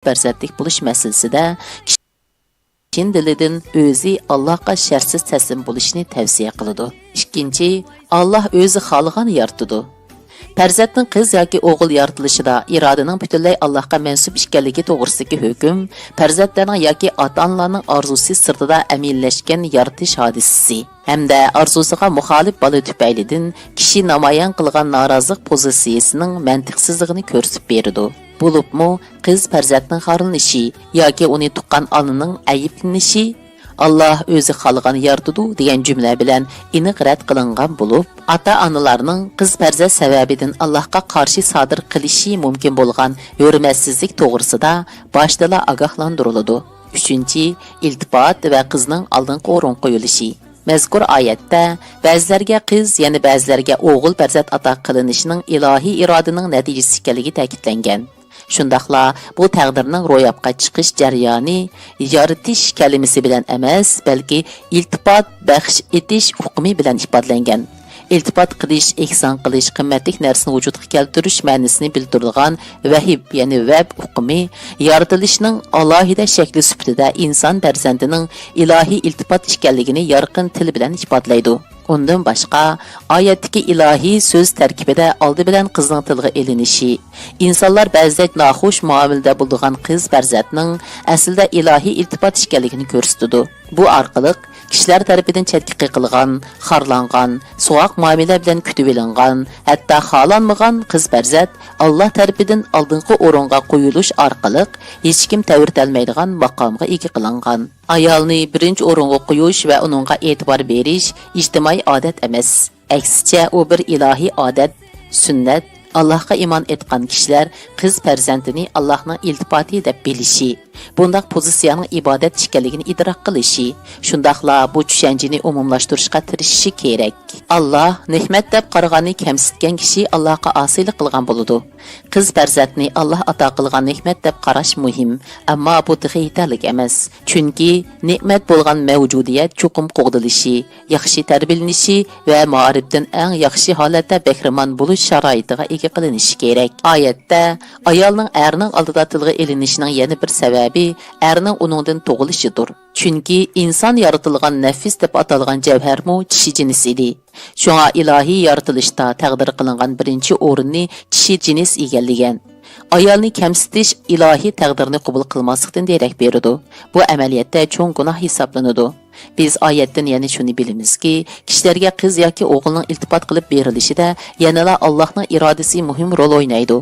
farzandlik bo'lish masalasida chin dilidan o'zi Allohga shartsiz taslim bo'lishni tavsiya qiladi. Ikkinchi, Alloh o'zi xohlagan yaratadi. Farzandning qiz yoki o'g'il yaratilishida irodaning butunlay Allohga mansub ekanligi to'g'risidagi hukm farzandlarning yoki ota-onalarning orzusi sirtida amillashgan yaratish hodisasi hamda orzusiga muxolif bola tufaylidan kishi namoyon qilgan norozilik pozitsiyasining mantiqsizligini ko'rsatib beradi. Bo'libmi qiz farzandning xorlanishi yoki uni tuqqan onaning ayblanishi Allah o'zi xohlagan yaratadi degan jumla bilan aniq rad qilingan bo'lib, ota-onalarning qiz farzand sababidan Allohga qarshi sodir qilishi mumkin bo'lgan hurmatsizlik to'g'risida boshdalar ogohlantiriladi. 3. iltifot va qizning oldingi o'rin qo'yilishi. Mazkur oyatda ba'zilarga qiz, yana ba'zilarga o'g'il farzand ato qilinishining ilohiy irodaning natijasi ekanligi ta'kidlangan. Shundaqla bu taqdirning ro'yobga chiqish jarayoni yaratish kalimasi bilan emas, balki iltifot baxsh etish hukmi bilan ifodalangan. İltifat qilish, ihson qilish, qimmatli narsani vujudga keltirish ma'nosini bildiradigan vahib, ya'ni vab hukmi yaratilishning alohida shakli sifatida inson farzandining ilohiy iltifot ekanligini yorqin til bilan ifodalaydi. Ondan başqa oyatdagi ilohiy so'z tarkibida oldi bilan qizning tilga elinishi, insonlar ba'zida noxush muomalada bo'lgan qiz farzandning aslida ilohiy iltifot ekanligini ko'rsatadi. Bu orqali kishilar tarafidan chetga qiqilgan, xorlangan, sovuq muomala bilan kutib olingan, hatto xohlanmagan qiz farzand Alloh tarafidan oldingi o'ringa qo'yilish orqali hech kim ta'virtalmaydigan maqomga ega qilingan. Ayolni birinchi o'ringa qo'yish va uningga e'tibor berish ijtimoiy odat emas. Aksicha u bir ilohiy odat, sunnat. Allohga iymon etgan kishilar qiz farzandini Allohning iltifoti deb bilishi, bundaq pozitsiyaning ibodat ekanligini idrok qilishi, shundaqla bu tushunchani umumlashtirishga tirishishi kerak. Alloh ne'mat deb qaraganni kamsitgan kishi Allohga osiylik qilgan bo'ladi. Qiz farzandni Alloh ato qilgan ne'mat deb qarash muhim, ammo bu yetarli emas. Chunki ne'mat bo'lgan mavjudiyat cho'qim qo'g'dilishi, yaxshi tarbiyalanishi va ma'rifdan eng yaxshi holatda bahramand bo'lish sharoitiga ega qilinishi kerak. Oyatda ayolning erning oldida tilga elinishining yana bir sababi erning uningdan tug'ilishidir. Chunki inson yaratilgan nafis deb atalgan javharmu kishi jinsi edi. Shunga ilohiy yaratilishda taqdir qilingan birinchi o'rinni kishi jins egallagan. Ayolni kamsitish ilohiy taqdirni qabul qilmaslikdan derak beradi. Bu amaliyotda cho'ng gunoh hisoblanadi. Biz oyatdan yana shuni bilamizki, kishilarga qiz yoki o'g'ilning iltifot qilib berilishida yanala Allohning irodasi muhim rol o'ynaydi.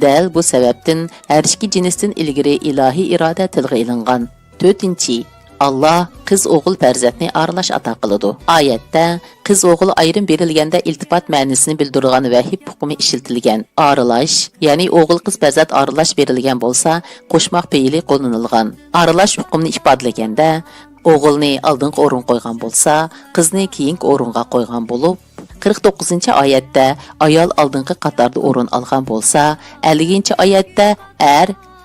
Dal bu sababdan har ikki jinsdan ilgari ilohiy iroda tilga ilingan. 4. Allah qiz o'g'il farzandni aralash ato qiladi. Oyatda qiz o'g'il ayrim berilganda iltifot ma'nosini bildirgan vahib hukmi ishlatilgan. Aralash, ya'ni o'g'il qiz farzand aralash berilgan bo'lsa, qo'shmoq fe'li qo'llanilgan. Aralash hukmini ifodalaganda o'g'ilni oldingi o'rin qo'ygan bo'lsa, qizni keyingi o'ringa qo'ygan bo'lib, 49-oyatda ayol oldingi qatorda o'rin olgan bo'lsa, 50-oyatda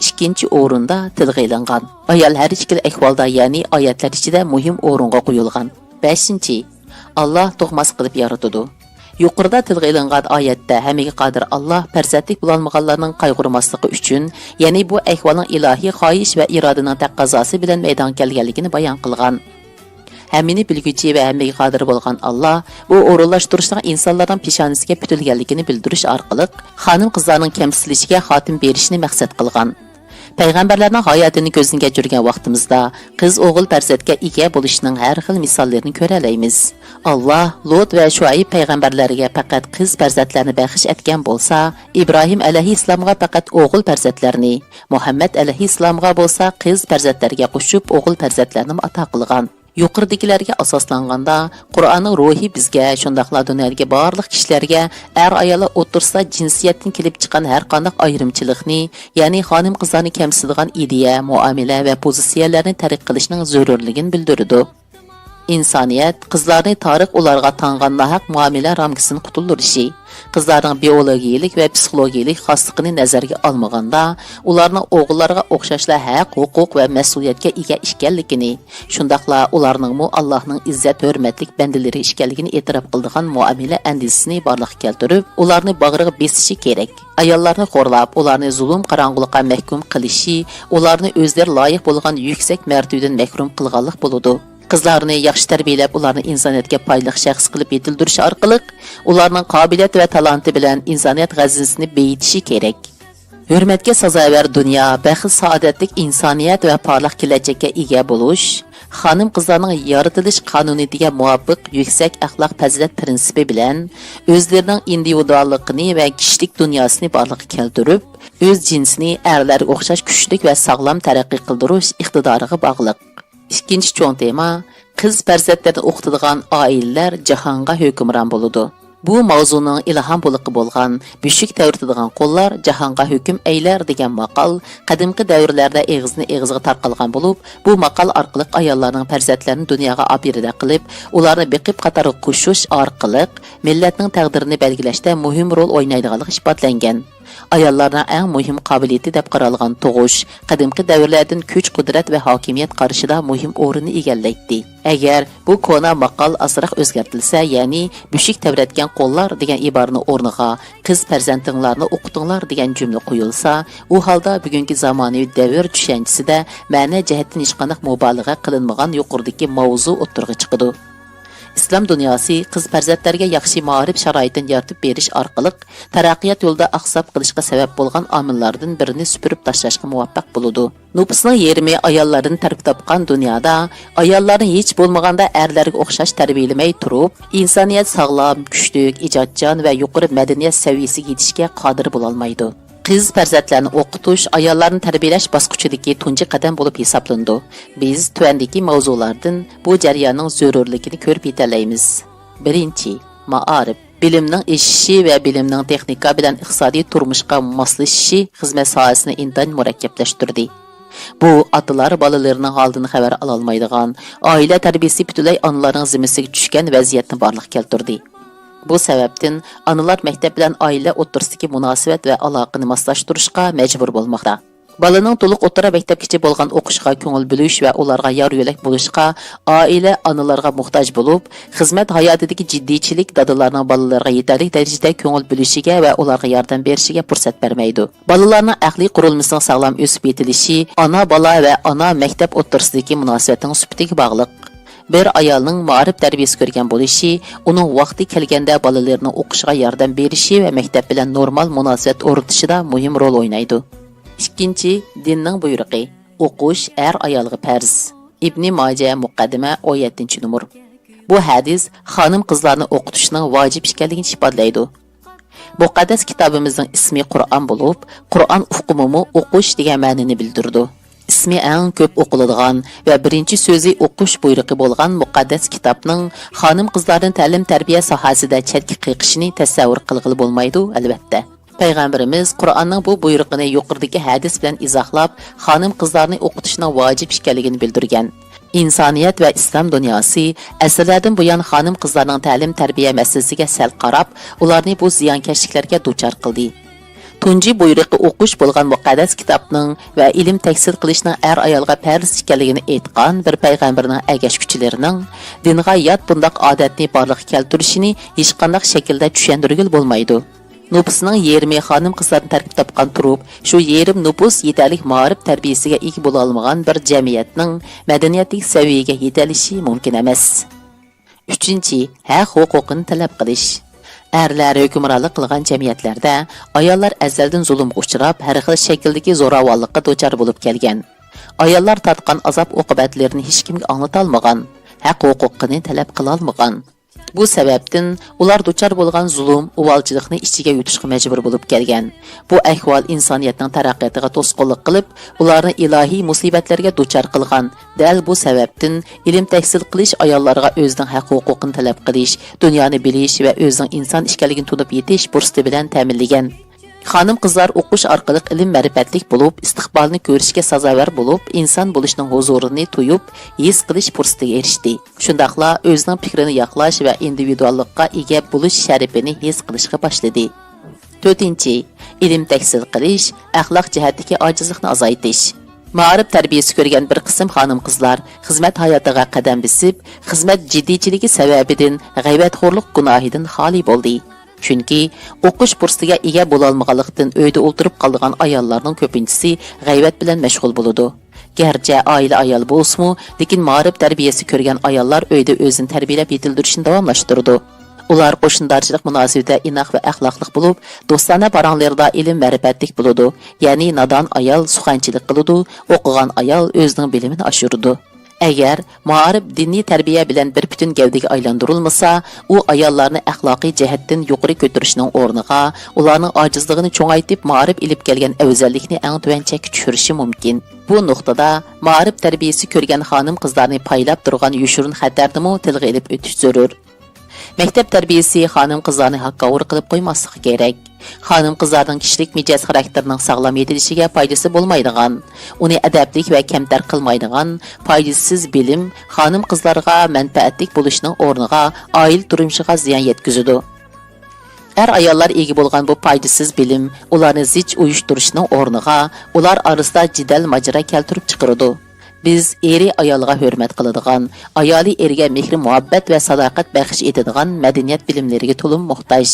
ikkinchi o'rinda tilga ilingan. Ayol har ikkala ahvolda, ya'ni oyatlar ichida muhim o'ringa qo'yilgan. 5. Alloh tug'mas qilib yaratadi. Yuqorida tilga ilingan oyatda hammaga qodir Alloh farzandlik bo'lolmaganlarning qayg'urmasligi uchun, ya'ni bu ahvolning ilohiy xohish va irodaning taqozosi bilan maydon kelganligini bayon qilgan. Hammini bilguchi va hammaga qodir bo'lgan Alloh bu o'rinlashtirishning insonlarning peshonasiga putilganligini bildirish orqali xonim qizlarning kamsitilishiga xotim berishni maqsad qilgan. Payg'ambarlarning hayotini ko'zdan kechirgan vaqtimizda qiz o'g'il farzandga ega bo'lishning har xil misollarini ko'ra olamiz. Alloh Lut va Shuayb payg'ambarlariga faqat qiz farzandlarni baxsh etgan bo'lsa, Ibrohim alayhissalomga faqat o'g'il farzandlarni, Muhammad alayhissalomga bo'lsa qiz farzandlarga qo'shib o'g'il farzandlarni ato qilgan. Yuqoridagilarga asoslanganda Qur'onning ruhi bizga shundaqla dunyodagi barliq kishilarga ayol o'tirsida jinsiyatdan kelib chiqqan har qanday ayrimchilikni, ya'ni xonim qizlarni kamsitadigan ideya, muomala va pozitsiyalarni tark qilishning zarurligini bildirdi. İnsaniyet, qizlarni tarix ularga tanğan nahaq muamele ramkasini qutuldirishi, qizlarning biologiyalik va psixologiyalik xosligini nazarga olmaganda, ularning o'g'illarga o'xshashla haq, huquq va mas'uliyatga ega ekanligini, shundaqla ularningmi Allohning izzat hurmatlik bandalari ekanligini e'tirof qildigan muomala andisini borliqqa keltirib, ularni bag'riga besishi kerak. Ayollarni xo'rlab, ularni zulm qarong'ulikqa mahkum qilishi, ularni o'zlari loyiq bo'lgan yuksak martabadan mahrum qilganlik bo'ladi. Qizlarni yaxshi tarbiyalab, ularni insoniyatga foydali shaxs qilib yetildirish orqali ularning qobiliyat va talanti bilan insoniyat g'azisini beyitishi kerak. Hurmatga sazovar dunyo, baxt saodatlik insoniyat va porloq kelajakka ega bo'lish, xonim qizlarning yaratilish qonuniyatiga muvofiq yuksak axloq fazilat prinsipi bilan o'zlarining individualligini va kishilik dunyosini borliqqa keltirib, o'z jinsini erlarga o'xshash kuchli va sog'lom taraqqiy qildirish iqtidoriga bog'liq. İkinci çoğun tema, qiz farzandlarni o'qitadigan oilalar jahonga hukmron bo'ladi. Bu mavzuning ilhom bo'liqi bo'lgan beshik tavritadigan qo'llar jahonga hukm aylar degan maqol qadimgi davrlarda eg'izni eg'izga tarqalgan bo'lib, bu maqol orqali ayollarning farzandlarini dunyoga opirida qilib, ularni beqib qatori qo'shish orqali millatning taqdirini belgilashda muhim rol o'ynaydiganligi isbotlangan. Ayollarning eng muhim qobiliyati deb qaralgan tug'ish qadimgi davrlardan kuch, qudrat va hokimiyat qarshida muhim o'rinni egallaydi. Agar bu kona maqol asriq o'zgartirilsa, ya'ni beshik tavratgan qo'llar degan iborani o'rniga qiz farzandinglarni o'qitinglar degan jumla qo'yilsa, u holda bugungi zamonaviy davr tushanchisida ma'na jihatdan hech qanday mubolag'a qilinmagan yuqoridagi mavzu o'ttirg'i chiqadi. İslam dunyosi qiz farzandlarga yaxshi ma'rif sharoitini yaratib berish orqali taraqqiyot yo'lida aqsab qilishga sabab bo'lgan omillardan birini supurib tashlashga muvaffaq bo'ladi. Nupusning yarmi ayollardan tarkib topgan dunyoda ayollarni hech bo'lmaganda erlarga o'xshash tarbiyalamay turib, insoniyat sog'lom, kuchli, ijodchan va yuqori madaniyat saviyasiga yetishga qodir bo'la olmaydi. Qiz farzandlarni o'qitish ayollarni tarbiyalash bosqichidagi tunji qadam bo'lib hisoblandi. Biz tuvandagi mavzulardan bu jarayonning zarurligini ko'rib yetalaymiz. Birinchi, ma'arif. Bilimning eshishi va bilimning texnika bilan iqtisodiy turmushga moslashishi xizmat sohasini intayin murakkablashtirdi. Bu atalar bolalarining holidan xabar ola olmaydigan, oila tarbiyasi butunlay onalarning zimmasiga tushgan vaziyatni borliqqa keltirdi. Bu sababdan analar maktab bilan oila o'rtasidagi munosabat va aloqani moslashtirishga majbur bo'lmoqda. Balaning to'liq o'rta maktabgacha bo'lgan o'qishga ko'ngil bo'lish va ularga yor yo'lak bo'lishga oila analarga muhtoj bo'lib, xizmat hayotidagi jiddiychilik dadalarning balalarga yetarli darajada ko'ngil bo'lishiga va ularga yordam berishiga fursat bermaydi. Balalarning aqliy qurilmasining sog'lom o'sib yetilishi ona bola va ona maktab o'rtasidagi munosabatning sifatiga bog'liq. Bir ayolning ma'rif tarbiyasi ko'rgan bo'lishi, uning vaqti kelganda bolalarning o'qishiga yordam berishi va maktab bilan normal munosabat o'rnatishida muhim rol o'ynaydi. Ikkinchi, dinning buyrug'i. O'qish er ayolga farz. Ibn Majah muqaddima 17-numur. Bu hadis xonim qizlarni o'qitishning vojib ekanligini isbotlaydi. Muqaddas kitobimizning ismi Qur'on bo'lib, Qur'on uqumumu o'qish degan ma'noni bildirdi. İsmi eng ko'p o'qiladigan va birinchi so'zi o'qish buyrug'i bo'lgan muqaddas kitobning xonim qizlarning ta'lim tarbiya sohasida chetga qiqishini tasavvur qilg'ili bo'lmaydi, albatta. Payg'ambarimiz Qur'onning bu buyrug'ini yuqoridagi hadis bilan izohlab, xonim qizlarni o'qitishning vojib ekanligini bildirgan. İnsaniyat va islom dunyosi asrlardan buyon xonim qizlarning ta'lim tarbiya masalasiga sal qarab, ularni bu ziyonkashliklarga duchor qildi. Tunji buyrug'i o'qish bo'lgan muqaddas kitobning va ilm tahsil qilishning er ayolga farz ekanligini aytgan bir payg'ambarning agashuvchilarining dinga yot bundoq odatni borliqqa keltirishini hech qanday shaklda tushuntirgil bo'lmaydi. Nupusning yarmi xonim qizlarni tarkib topgan turib, shu yarim nupus yetarli ma'rif tarbiyasiga ega bo'la olmagan bir jamiyatning madaniyatlik saviyaga yetilishi mumkin emas. 3. Haq huquqini talab qilish. Erlar hukmronlik qilgan jamiyatlarda ayollar azaldan zulmga uchrab, har xil shakldagi zo'ravonlikqa duchor bo'lib kelgan. Ayollar tatgan azob oqibatlarini hech kimga anglata olmagan, haq huquqini talab qila olmagan. Bu sababdan ular duchor bo'lgan zulm, uvalchilikni ichiga yutishga majbur bo'lib kelgan. Bu ahvol insoniyatning taraqqiyatiga to'sqinlik qilib, ularni ilohiy musibatlarga duchor qilgan. Dal bu sababdan ilm tahsil qilish ayollarga o'zining haq huquqini talab qilish, dunyoni bilish va o'zining inson ekanligini tunib yetish fursati bilan ta'minlagan. Xanım qızlar o'qish orqali ilm ma'rifatlik bo'lib, istiqbolni ko'rishga sazovar bo'lib, inson bo'lishning huzurini tuyib, his qilish fursatiga erishdi. Shundaqla o'zining fikrini yoqlash va individuallikka ega bo'lish sharafini his qilishga boshladi. 4. Ilm tahsil qilish, axloq jihatdagi ojizlikni azaytish. Ma'rif tarbiyasi ko'rgan bir qism xonim qizlar xizmat hayotiga qadam bisib, xizmat jiddiychiligi sababidan g'aybatxo'rlik gunohidan xoli bo'ldi. Chunki o'qish fursatiga ega bo'la olmaganlikdan uyda o'tirib qolgan ayollarning ko'pinchisi g'aybat bilan mashg'ul bo'ladi. Garchi oila ayol bo'lsa-mu, lekin ma'rif tarbiyasi ko'rgan ayollar uyda o'zini tarbiyalab yetildirishni davomlashtirdi. Ular qo'shnidarchilik munosabatida inoq va axloqliq bo'lib, do'stona paranglarda ilm ma'rifatlik bo'ladi. Ya'ni nodon ayol suxanchilik qiladi, o'qigan ayol o'zining bilimini oshiradi. Agar ma'rif diniy tarbiya bilan bir butun gavdaga aylantirilmasa, u ayollarni axloqiy jihatdan yuqori ko'tarishning o'rniga, ularning ojizligini cho'ngaytib ma'rif ilib kelgan afzallikni eng tuvanchakka tushirishi mumkin. Bu nuqtada ma'rif tarbiyasi ko'rgan xonim qizlarni paylab turgan yushurun xatarni tilga ilib o'tish zarur. Maktab tarbiyasi xonim qizlarni haqqovur qilib qo'ymasligi kerak. Xonim qizlarning kishilik mijoz xarakterining sog'lom yetilishiga foydasi bo'lmaydigan, uni adablik va kamtar qilmaydigan, foydasiz bilim xonim qizlarga manfaatlik bo'lishining o'rniga oila turmushiga ziyon yetkazadi. Ayollar ega bo'lgan bu foydasiz bilim ularni zich uyushtirishning o'rniga ular orasida jidal majra keltirib chiqaradi. Biz eri ayolga hurmat qiladigan, ayoli eriga mehr muhabbat va sadoqat baxsh etadigan madaniyat bilimlariga to'lim muhtoj.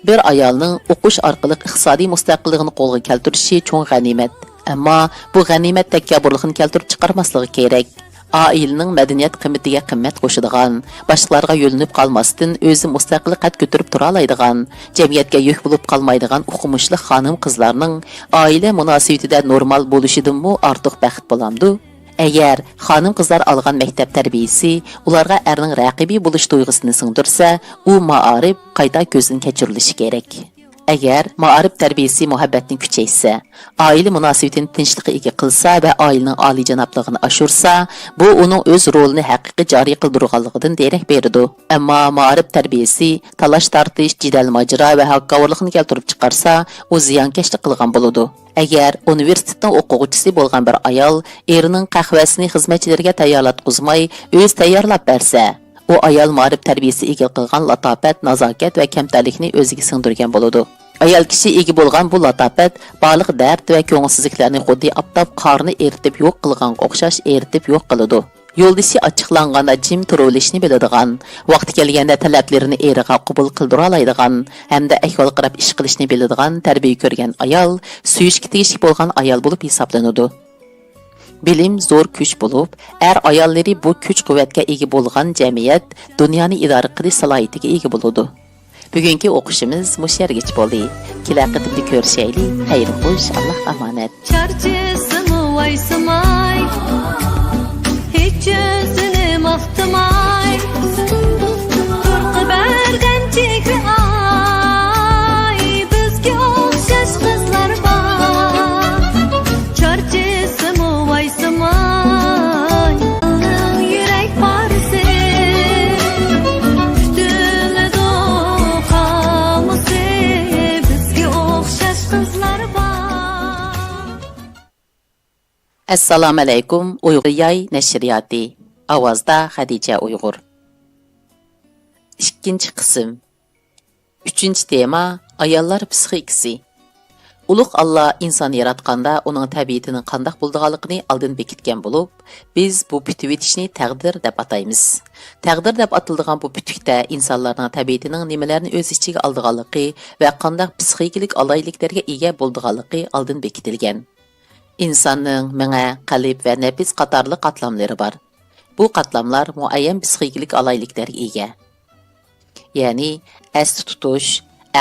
Bir ayolning o'qish orqali iqtisodiy mustaqilligini qo'lga keltirishi cho'ng g'animat. Ammo bu g'animat takabburlikni keltirib chiqarmasligi kerak. Ailening madaniyat qimmatiga qimmat qo'shadigan, boshqalarga yo'linib qolmasdan o'zi mustaqil qad ko'tarib tura oladigan, jamiyatga yuk bo'lib qolmaydigan o'qimishli xonim qizlarning oila munosabatida normal bo'lishidanmi ortiq baxt bo'lamdi? Agar xonim qizlar olgan maktab tarbiyasi ularga erning raqibi bo'lish tuyg'usini singdirsa, u ma'arif qayta ko'zdan kechirilishi kerak. Agar ma'arif tarbiyasi muhabbatni kuchaysa, oila munosabatini tinchligiga qilsa va oilaning oliyjanobligini oshirsa, bu uning o'z rolini haqiqiy joriy qildirganligidan derak beradi. Ammo ma'arif tarbiyasi talash tortish, jidal majra va haqqovurlikni keltirib chiqarsa, u ziyonkashlik qilgan bo'ladi. Agar universitetning o'quvchisi bo'lgan bir ayol erining qahvasini xizmatchilarga tayyorlatqizmay, o'z tayyorlab bersa, u ayol ma'rif tarbiyasi ega qilgan latofat, nazokat va kamtarlikni o'ziga singdirgan bo'ladi. Ayol kishi ega bo'lgan bu latofat baliq dard va ko'ngilsizliklarni xuddi oftob qorni eritib yo'q qilgan o'xshash eritib yo'q qiladi. Yo'ldishi ochiqlanganda jim turilishni biladigan, vaqti kelganda talablarini eriga qabul qildira oladigan, hamda ahvol qarab ish qilishni biladigan tarbiya ko'rgan ayol suyishga tegishli bo'lgan ayol bo'lib hisoblanadi. Bilim zo'r kuch bo'lib, ayollari bu kuch-quvvatga ega bo'lgan jamiyat dunyoni idora qilish salohiyatiga ega bo'ladi. Bugungi o'qishimiz mushargich bo'ldi. Kelar qatimda ko'rishaylik. Xayr xo'sh, Alloh amonat. Charchesimi vaysimay, hech o'zini maqtamay, turqi bergan chekri ay, bizga o'xshash qizlar bor. Charchesimi vaysimay, yurak parisi, tutiladi qamisi, bizga o'xshash qizlar bor. Assalomu alaykum. Uyg'ur yay nashriyati. Ovozda Xadija Uyg'ur. 2. qism. 3. tema ayollar psixikasi. Ulug' Allah inson yaratganda uning tabiatining qanday bo'lganligini oldin bekitgan bo'lib, biz bu bitivitishni taqdir deb ataymiz. Taqdir deb atiladigan bu bitikda insonlarning tabiatining nimalarni o'z ichiga olganligi va qanday psixikalik alayliklarga ega bo'lganligi oldin bekitilgan. İnsanның ming'a, qalb va nafs qatorli qatlamlari bor. Bu qatlamlar muayyan psixikalik alayliklarga ega. Ya'ni asli tutish,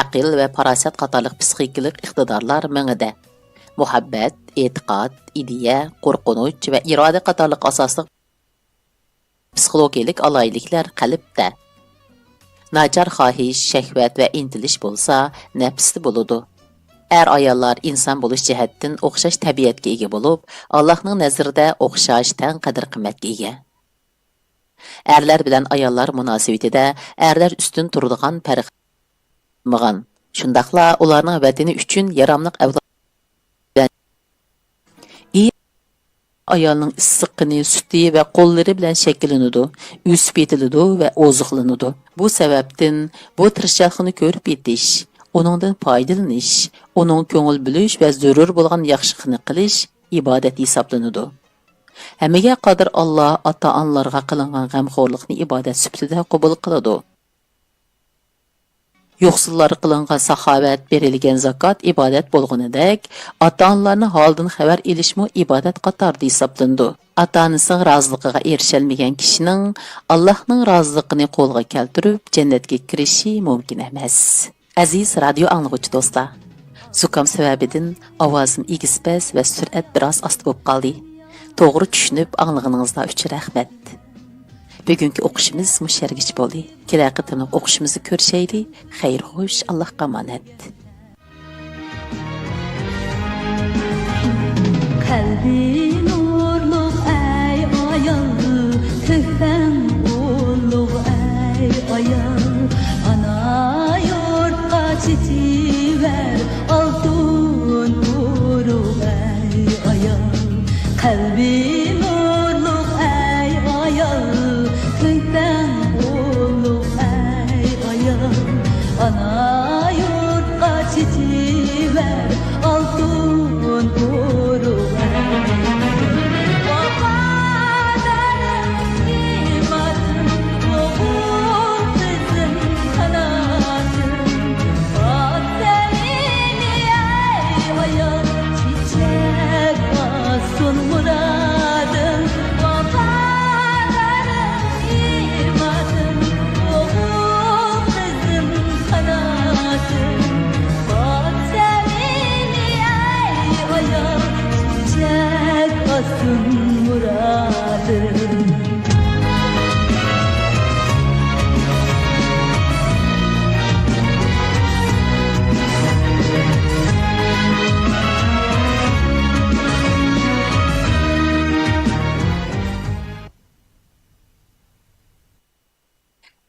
aql va farosat qatorliq psixikalik iqtidorlar ming'ida. Muhabbat, e'tiqod, ideya, qo'rqinch va iroda qatorliq asosli psixologik alayliklar qalbda. Nachar xohish, shahvat va intilish bo'lsa, nafsda bo'ladi. Ayollar inson bo'lish jihatdan o'xshash tabiatga ega bo'lib, Allohning nazarida o'xshash tan qadr qimmatga ega. Erlar bilan ayollar munosabatida erlar ustun turadigan farq bo'lmagan. Shundaqla ularning vatani uchun yaramliq avlod ayolning issiqqini, suti va qo'llari bilan shakllanadi, o'sib yetiladi va oziqlanadi. Bu sababdan bu tirishchilikni ko'rib yetish, uningdan foydalanish, uning ko'ngil bilish va zarur bo'lgan yaxshilikni qilish ibodat hisoblanadi. Hammaga qodir Alloh ota-onalarga qilingan g'amxo'rlikni ibodat sifatida qabul qiladi. Yo'qsillar qilingan saxovat, berilgan zakot ibodat bo'lganidek, ota-onalarning holidan xabar olishmi ibodat qatorida hisoblandi. Ota-onasining roziligiga erishalmagan kishining Allohning roziliqini qo'lga keltirib, jannatga kirishi mumkin emas. Aziz radio anglovchi do'stlar, zukam sababidan ovozim egispas va surat biroz ost bo'lib qoldi. To'g'ri tushunib anglaganingizlar uchun rahmat. Bugungi o'qishimiz mushargich bo'ldi. Kelar qatimliq o'qishimizni ko'rishayli. Xayr xo'sh, Allohga omonat. Qalbi nurluq ay ayol, tüfen ulluq ay ayol. Ana yurtqa çitiver, altın uruq ay ayol. Qalbi nurluq ay ayol, tüfen ulluq ay ayol. Ana yurtqa çitiver, altın uruq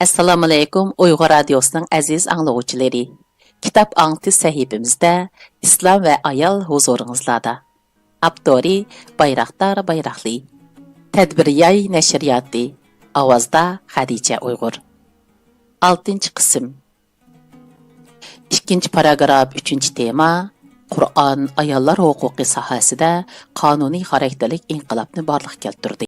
Assalomu alaykum Uyg'ur radiosining aziz anglovchilari. Kitob anglitish sahifamizda Islom va ayol huzuringizlarda. Abdori Bayraktar Bayrakli. Tadbiriyay nashriyati. Ovozda Xadicha Uyg'ur. 6-qism. 2-paragraf 3-tema. Qur'on ayollar huquqi sohasida qonuniy xarakterlik inqilobni borliqqa keltirdi.